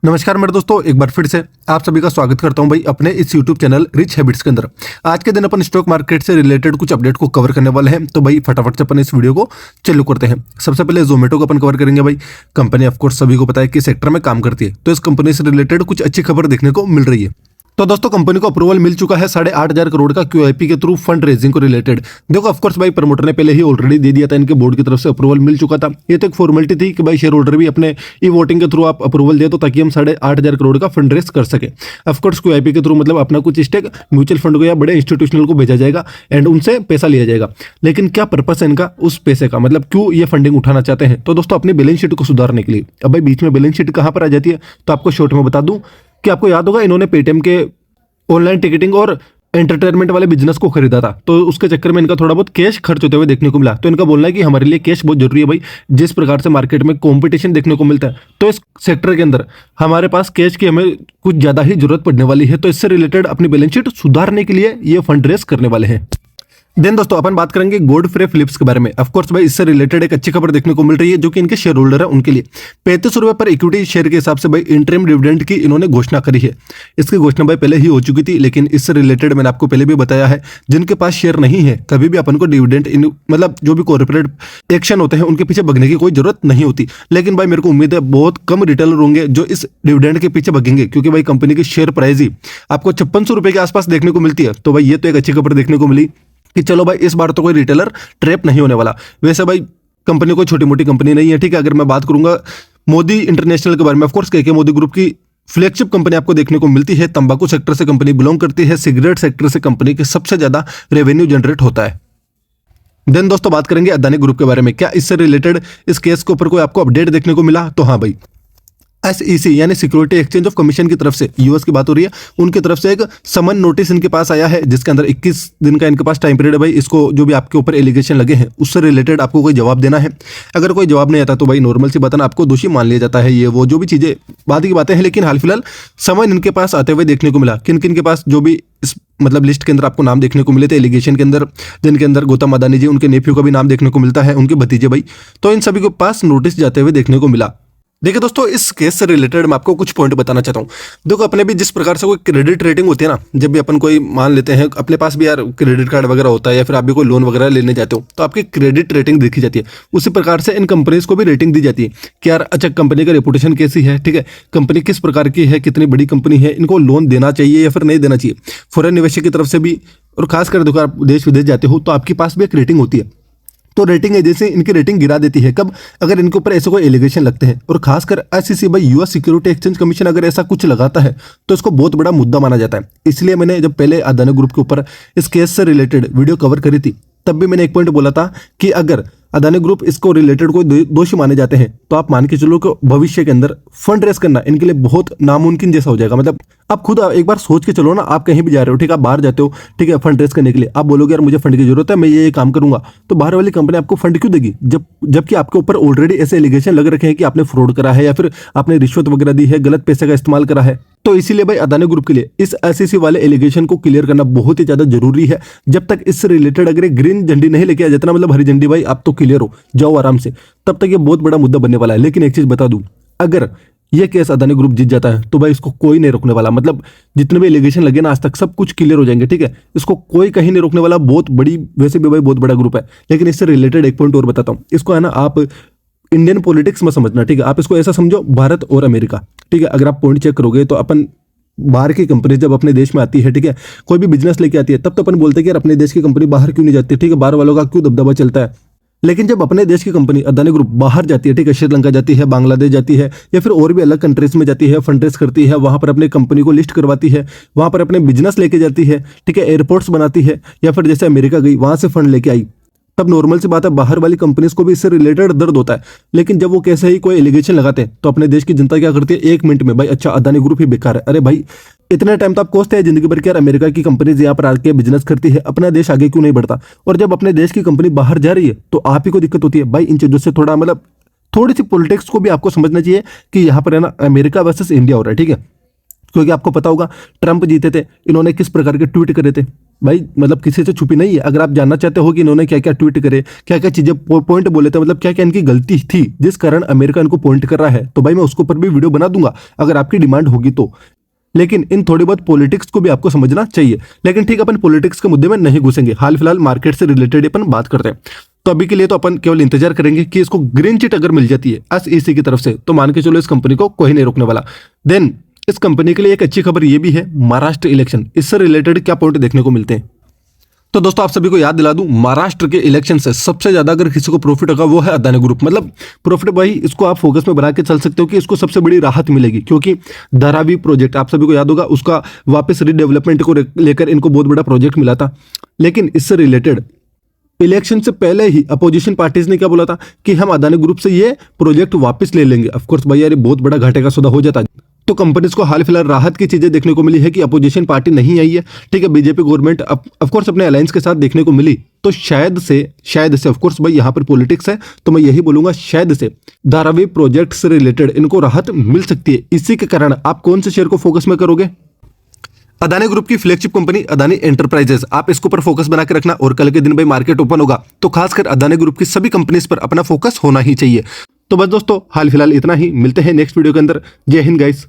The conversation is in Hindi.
नमस्कार मेरे दोस्तों, एक बार फिर से आप सभी का स्वागत करता हूं भाई अपने इस YouTube चैनल रिच हैबिट्स के अंदर। आज के दिन अपन स्टॉक मार्केट से रिलेटेड कुछ अपडेट को कवर करने वाले हैं, तो भाई फटाफट से अपन इस वीडियो को चालू करते हैं। सबसे पहले जोमेटो को अपन कवर करेंगे। भाई कंपनी ऑफकोर्स सभी को पता है कि सेक्टर में काम करती है, तो इस कंपनी से रिलेटेड कुछ अच्छी खबर देखने को मिल रही है। तो दोस्तों कंपनी को अप्रूवल मिल चुका है 8,500 करोड़ का QIP के थ्रू फंड रेजिंग को रिलेटेड। देखो ऑफकोर्स भाई प्रमोटर ने पहले ही ऑलरेडी दे दिया था, इनके बोर्ड की तरफ से अप्रूवल मिल चुका था। ये तो एक फॉर्मेलिटी थी कि भाई शेयर होल्डर भी अपने ई वोटिंग के थ्रू आप अप्रूवल दे, तो ताकि हम 8,500 करोड़ का फंड रेज कर सके। ऑफकोर्स QIP के थ्रू मतलब अपना कुछ स्टेक म्यूचुअल फंड को या बड़े इंस्टीट्यूशनल को भेजा जाएगा एंड उनसे पैसा लिया जाएगा। लेकिन क्या पर्पस है इनका उस पैसे का, मतलब क्यों ये फंडिंग उठाना चाहते हैं? तो दोस्तों अपनी बैलेंस शीट को सुधारने के लिए। अब भाई बीच में बैलेंस शीट कहां पर आ जाती है, तो आपको शॉर्ट में बता दूं कि आपको याद होगा इन्होंने पेटीएम के ऑनलाइन टिकटिंग और एंटरटेनमेंट वाले बिजनेस को खरीदा था, तो उसके चक्कर में इनका थोड़ा बहुत कैश खर्च होते हुए देखने को मिला। तो इनका बोलना है कि हमारे लिए कैश बहुत जरूरी है भाई। जिस प्रकार से मार्केट में कंपटीशन देखने को मिलता है, तो इस सेक्टर के अंदर हमारे पास कैश की हमें कुछ ज्यादा ही जरूरत पड़ने वाली है। तो इससे रिलेटेड अपनी बैलेंस शीट सुधारने के लिए ये फंड रेस करने वाले हैं। देन दोस्तों अपन बात करेंगे गॉडफ्रे फिलिप्स के बारे में। ऑफकोर्स भाई इससे रिलेटेड एक अच्छी खबर देखने को मिल रही है, जो कि इनके शेयर होल्डर है उनके लिए। 35 रुपए पर इक्विटी शेयर के हिसाब से भाई इंटरिम डिविडेंड की इन्होंने घोषणा करी है। इसकी घोषणा भाई पहले ही हो चुकी थी, लेकिन इससे रिलेटेड मैंने आपको पहले भी बताया है, जिनके पास शेयर नहीं है कभी भी अपन को डिविडेंड मतलब जो भी कॉर्पोरेट एक्शन होते हैं उनके पीछे भगने की कोई जरूरत नहीं होती। लेकिन भाई मेरे को उम्मीद है बहुत कम रिटेलर होंगे जो इस डिविडेंड के पीछे भगेंगे, क्योंकि भाई कंपनी की शेयर प्राइस ही आपको 5600 रुपए के आसपास देखने को मिलती है। तो भाई ये तो एक अच्छी खबर देखने को मिली कि चलो भाई इस बार तो कोई रिटेलर ट्रैप नहीं होने वाला। वैसे भाई कंपनी कोई छोटी मोटी कंपनी नहीं है, ठीक है। अगर मैं बात करूंगा मोदी इंटरनेशनल के बारे में, ऑफकोर्स के मोदी ग्रुप की फ्लैगशिप कंपनी आपको देखने को मिलती है। तंबाकू सेक्टर से कंपनी बिलोंग करती है, सिगरेट सेक्टर से कंपनी के सबसे ज्यादा रेवेन्यू जनरेट होता है। देन दोस्तों बात करेंगे अदानी ग्रुप के बारे में। क्या इससे रिलेटेड इस केस के ऊपर कोई आपको अपडेट देखने को मिला? तो हाँ भाई, SEC यानी सिक्योरिटी एक्सचेंज ऑफ कमीशन की तरफ से, यूएस की बात हो रही है, उनकी तरफ से एक समन नोटिस इनके पास आया है, जिसके अंदर 21 दिन का इनके पास टाइम पीरियड है भाई। इसको जो भी आपके ऊपर एलिगेशन लगे हैं उससे रिलेटेड आपको कोई जवाब देना है। अगर कोई जवाब नहीं आता तो भाई नॉर्मल सी बात है ना, आपको दोषी मान लिया जाता है। ये वो जो भी चीजें बाद की बातें हैं, लेकिन हाल फिलहाल समन इनके पास आते हुए देखने को मिला। किन किन के पास जो भी इस मतलब लिस्ट के अंदर आपको नाम देखने को मिले थे एलिगेशन के अंदर, जिनके अंदर गौतम अदानी जी, उनके नेफ्यू का भी नाम देखने को मिलता है, उनके भतीजे भाई, तो इन सभी के पास नोटिस जाते हुए देखने को मिला। देखिए दोस्तों इस केस से रिलेटेड मैं आपको कुछ पॉइंट बताना चाहता हूँ। देखो अपने भी जिस प्रकार से कोई क्रेडिट रेटिंग होती है ना, जब भी अपन कोई मान लेते हैं, अपने पास भी यार क्रेडिट कार्ड वगैरह होता है या फिर आप भी कोई लोन वगैरह लेने जाते हो, तो आपकी क्रेडिट रेटिंग देखी जाती है। उसी प्रकार से इन कंपनीज को भी रेटिंग दी जाती है कि यार अच्छा कंपनी का रेपुटेशन कैसी है, ठीक है, कंपनी किस प्रकार की है, कितनी बड़ी कंपनी है, इनको लोन देना चाहिए या फिर नहीं देना चाहिए। फॉरेन निवेशक की तरफ से भी, और खासकर देखो आप देश विदेश जाते हो तो आपके पास भी एक रेटिंग होती है। तो रेटिंग एजेंसी इनकी रेटिंग गिरा देती है कब? अगर इनके ऊपर ऐसे कोई एलिगेशन लगते हैं, और खासकर SEC भाई यूएस सिक्योरिटी एक्सचेंज कमीशन अगर ऐसा कुछ लगाता है तो इसको बहुत बड़ा मुद्दा माना जाता है। इसलिए मैंने जब पहले अदानी ग्रुप के ऊपर इस केस से रिलेटेड वीडियो कवर करी थी, तब भी मैंने एक पॉइंट बोला था कि अगर अदानी ग्रुप इसको रिलेटेड कोई दोषी माने जाते हैं, तो आप मान के चलो कि भविष्य के अंदर फंड रेस करना इनके लिए बहुत नामुमकिन जैसा हो जाएगा। मतलब आप खुद एक बार सोच के चलो ना, आप कहीं भी जा रहे हो, ठीक है, आप बाहर जाते हो, ठीक है, फंड रेस करने के लिए, आप बोलोगे यार मुझे फंड की जरूरत है, मैं ये काम करूंगा, तो बाहर वाली कंपनी आपको फंड क्यों देगी? जबकि आपके ऊपर ऑलरेडी ऐसे एलिगेशन लग रखे हैं कि आपने फ्रॉड करा है या फिर आपने रिश्वत वगैरह दी है, गलत पैसे का इस्तेमाल करा है। तो इसीलिए भाई अदानी ग्रुप के लिए इस SEC वाले एलिगेशन को क्लियर करना बहुत ही ज्यादा जरूरी है। जब तक इससे रिलेटेड अगर ग्रीन झंडी नहीं लेके आ जाता ना, मतलब हरी झंडी भाई आप तो क्लियर हो जाओ आराम से, तब तक ये बहुत बड़ा मुद्दा बनने वाला है। लेकिन एक चीज बता दूं, अगर ये केस अदानी ग्रुप जीत जाता है तो भाई इसको कोई नहीं रोकने वाला। मतलब जितने भी एलिगेशन लगे ना आज तक सब कुछ क्लियर हो जाएंगे, ठीक है, इसको कोई कहीं नहीं रोकने वाला। बहुत बड़ी, वैसे भी भाई बहुत बड़ा ग्रुप है। लेकिन इससे रिलेटेड एक पॉइंट और बताता हूँ, इसको है ना आप इंडियन पॉलिटिक्स में समझना, ठीक है, आप इसको ऐसा समझो भारत और अमेरिका, ठीक है। अगर आप पॉइंट चेक करोगे तो अपन बाहर की कंपनी जब अपने देश में आती है, ठीक है, कोई भी बिजनेस लेके आती है, तब तो अपन बोलते हैं कि यार अपने देश की कंपनी बाहर क्यों नहीं जाती, ठीक है, बाहर वालों का क्यों दबदबा चलता है। लेकिन जब अपने देश की कंपनी अदानी ग्रुप बाहर जाती है, ठीक है, श्रीलंका जाती है, बांग्लादेश जाती है, या फिर और भी अलग कंट्रीज में जाती है, फंड रेस करती है, वहां पर अपनी कंपनी को लिस्ट करवाती है, वहां पर अपने बिजनेस लेके जाती है, ठीक है, एयरपोर्ट्स बनाती है, या फिर जैसे अमेरिका गई वहां से फंड लेके आई, तब नॉर्मल सी बात है बाहर वाली कंपनीज को भी इससे रिलेटेड दर्द होता है। लेकिन जब वो कैसे ही कोई एलिगेशन लगाते हैं तो अपने देश की जनता क्या करती है, 1 मिनट में भाई अच्छा अदानी ग्रुप ही बेकार है। अरे भाई इतने टाइम तो आप कोसते हैं जिंदगी भर के, यार अमेरिका की कंपनीज यहाँ पर आके बिजनेस करती है, अपना देश आगे क्यों नहीं बढ़ता? और जब अपने देश की कंपनी बाहर जा रही है तो आप ही को दिक्कत होती है। भाई इन चीजों से थोड़ा मतलब थोड़ी सी पॉलिटिक्स को भी आपको समझना चाहिए कि यहाँ पर है ना अमेरिका वर्सेस इंडिया हो रहा है, ठीक है। क्योंकि आपको पता होगा ट्रंप जीते थे, इन्होंने किस प्रकार के ट्वीट करे थे, भाई मतलब किसी से छुपी नहीं है। अगर आप जानना चाहते हो कि इन्होंने क्या क्या ट्वीट करे, क्या क्या चीजें पॉइंट बोले थे, मतलब क्या क्या इनकी गलती थी जिस कारण अमेरिका इनको पॉइंट कर रहा है, तो भाई मैं उसके ऊपर भी वीडियो बना दूंगा अगर आपकी डिमांड होगी तो। लेकिन इन थोड़ी बहुत पॉलिटिक्स को भी आपको समझना चाहिए। लेकिन ठीक है, अपन पॉलिटिक्स के मुद्दे में नहीं घुसेंगे, हाल फिलहाल मार्केट से रिलेटेड अपन बात करते हैं। तो अभी के लिए तो अपन केवल इंतजार करेंगे कि इसको ग्रीन चिट अगर मिल जाती है एसईसी की तरफ से, तो मान के चलो इस कंपनी को कोई नहीं रोकने वाला। देन इस कंपनी के लिए एक अच्छी खबर ये भी है, महाराष्ट्र इलेक्शन, इससे रिलेटेड क्या पॉइंट देखने को मिलते हैं। तो दोस्तों आप सभी को याद दिला दूं, महाराष्ट्र के इलेक्शन से सबसे ज्यादा अगर किसी को प्रॉफिट होगा वो है अदानी ग्रुप। मतलब प्रॉफिट भाई इसको आप फोकस में बना के चल सकते हो कि इसको सबसे बड़ी राहत मिलेगी, क्योंकि धारावी प्रोजेक्ट आप सभी को याद होगा, उसका वापस रीडेवलपमेंट को लेकर इनको बहुत बड़ा प्रोजेक्ट मिला था। लेकिन इससे रिलेटेड इलेक्शन से पहले ही अपोजिशन पार्टीज ने क्या बोला था कि हम अदानी ग्रुप से ये प्रोजेक्ट वापस ले लेंगे। ऑफकोर्स भाई यार ये बहुत बड़ा घाटे का सौदा हो जाता है। तो कंपनीज को हाल फिलहाल राहत की चीजें देखने को मिली है कि अपोजिशन पार्टी नहीं आई है, ठीक है, बीजेपी गवर्नमेंट ऑफकोर्स अपने अलायंस के साथ देखने को मिली। तो शायद से ऑफकोर्स भाई यहाँ पर पॉलिटिक्स है, तो मैं यही बोलूंगा शायद से धारावी प्रोजेक्ट से रिलेटेड इनको राहत मिल सकती है। इसी के कारण आप कौन से शेयर को फोकस में करोगे? अदानी ग्रुप की फ्लैगशिप कंपनी अदानी एंटरप्राइजेस, आप इसके ऊपर फोकस बना के रखना। और कल के दिन भाई मार्केट ओपन होगा तो खासकर अदानी ग्रुप की सभी कंपनीज पर अपना फोकस होना ही चाहिए। तो बस दोस्तों हाल फिलहाल इतना ही, मिलते हैं नेक्स्ट वीडियो के अंदर। जय हिंद गाइस।